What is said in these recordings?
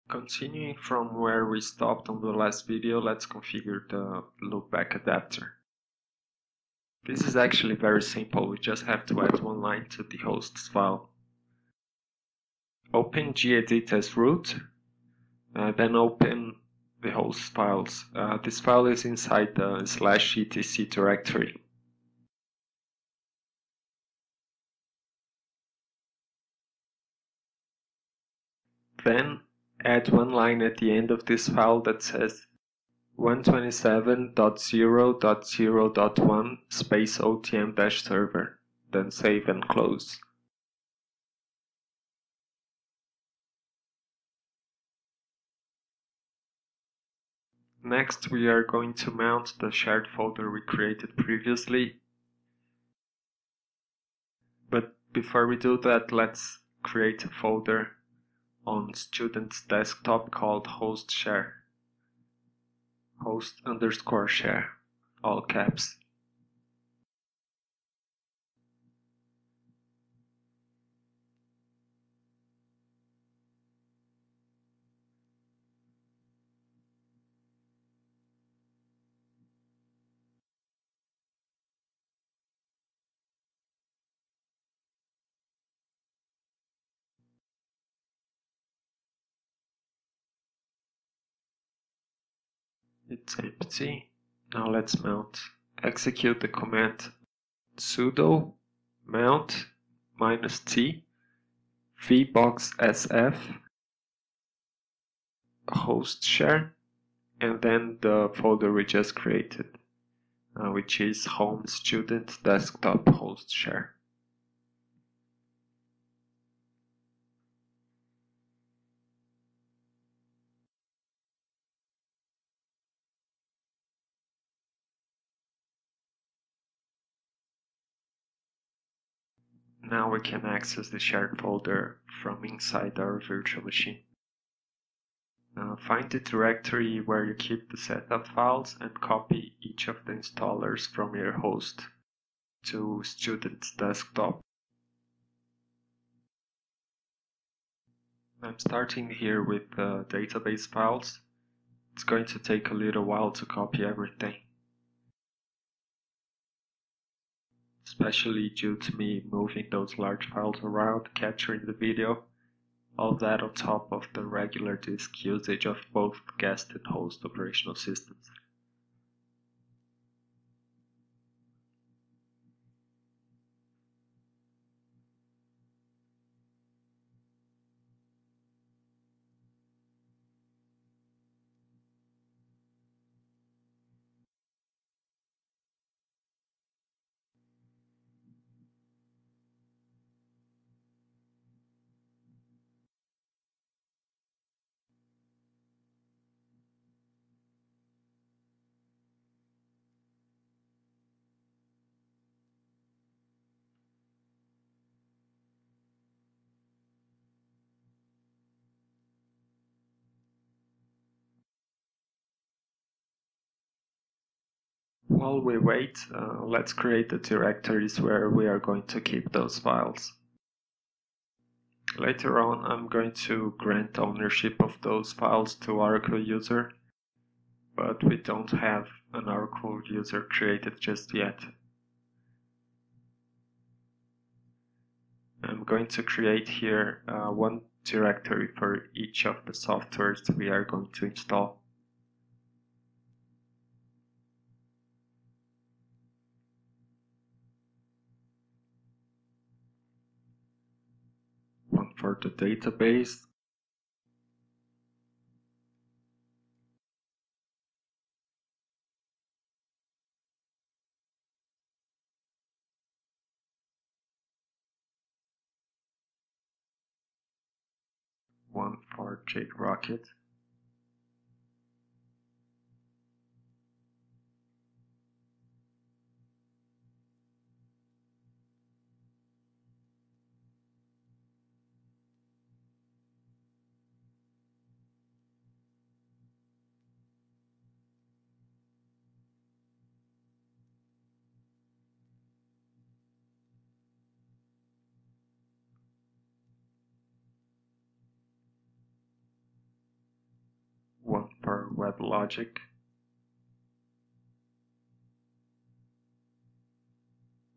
Continuing from where we stopped on the last video, let's configure the loopback adapter. This is actually very simple, we just have to add one line to the hosts file. Open gedit as root, then open the host files. This file is inside the /etc directory. Then add one line at the end of this file that says 127.0.0.1 space OTM-server, then save and close. Next, we are going to mount the shared folder we created previously. But before we do that, let's create a folder on student's desktop called host share. Host_share, all caps. It's empty. Now let's mount. Execute the command sudo mount -t vboxsf host share, and then the folder we just created, which is home student desktop host share. Now we can access the shared folder from inside our virtual machine. Find the directory where you keep the setup files and copy each of the installers from your host to student's desktop. I'm starting here with the database files. It's going to take a little while to copy everything, especially due to me moving those large files around, capturing the video, all that on top of the regular disk usage of both guest and host operational systems. While we wait, let's create the directories where we are going to keep those files. Later on, I'm going to grant ownership of those files to Oracle user, but we don't have an Oracle user created just yet. I'm going to create here one directory for each of the softwares we are going to install. One for the database, one for JRocket, WebLogic,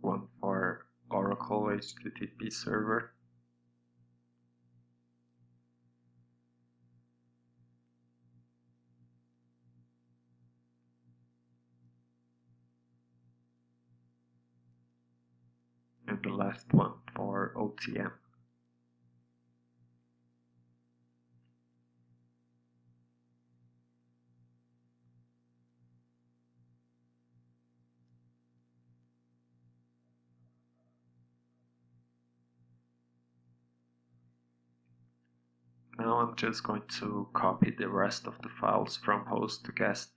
one for Oracle HTTP server, and the last one for OTM. Now I'm just going to copy the rest of the files from host to guest.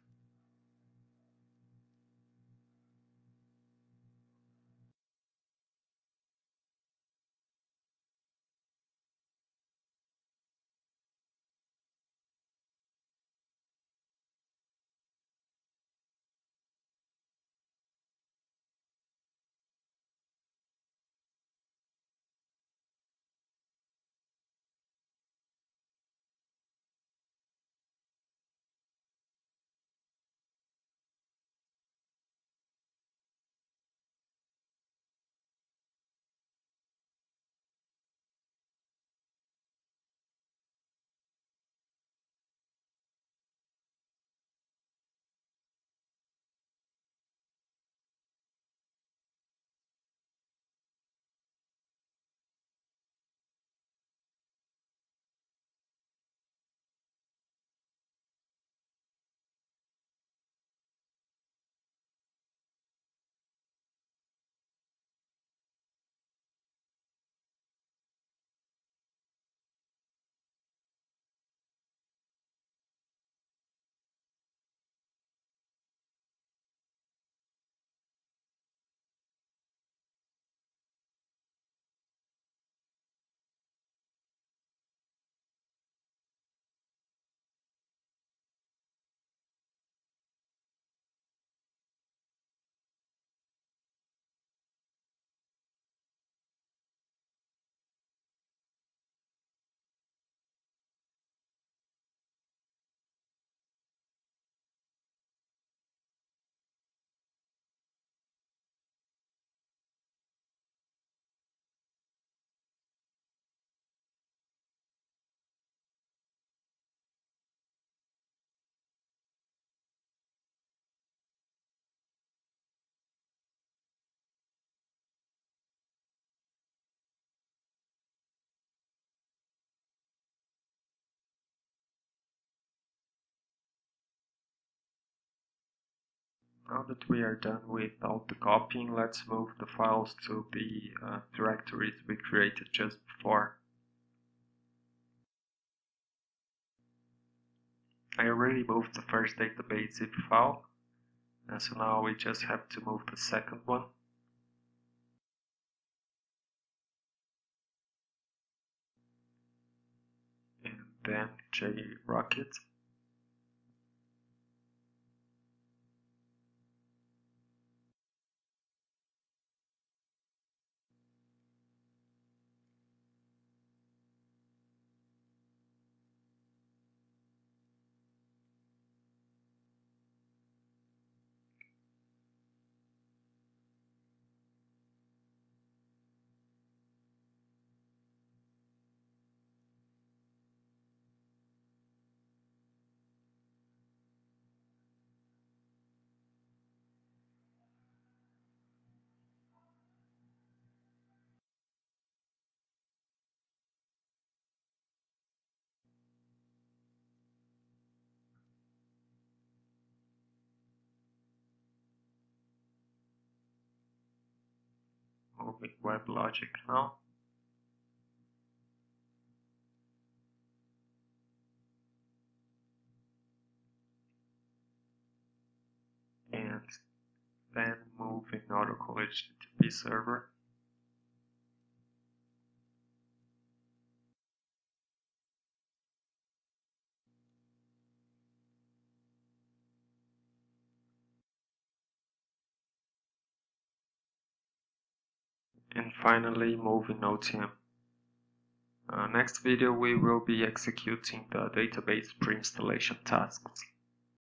Now that we are done with all the copying, let's move the files to the directories we created just before. I already moved the first database zip file, and so now we just have to move the second one. And then JRocket. Moving WebLogic now. And then moving Oracle HTTP server. And finally moving OTM. Next video we will be executing the database pre-installation tasks.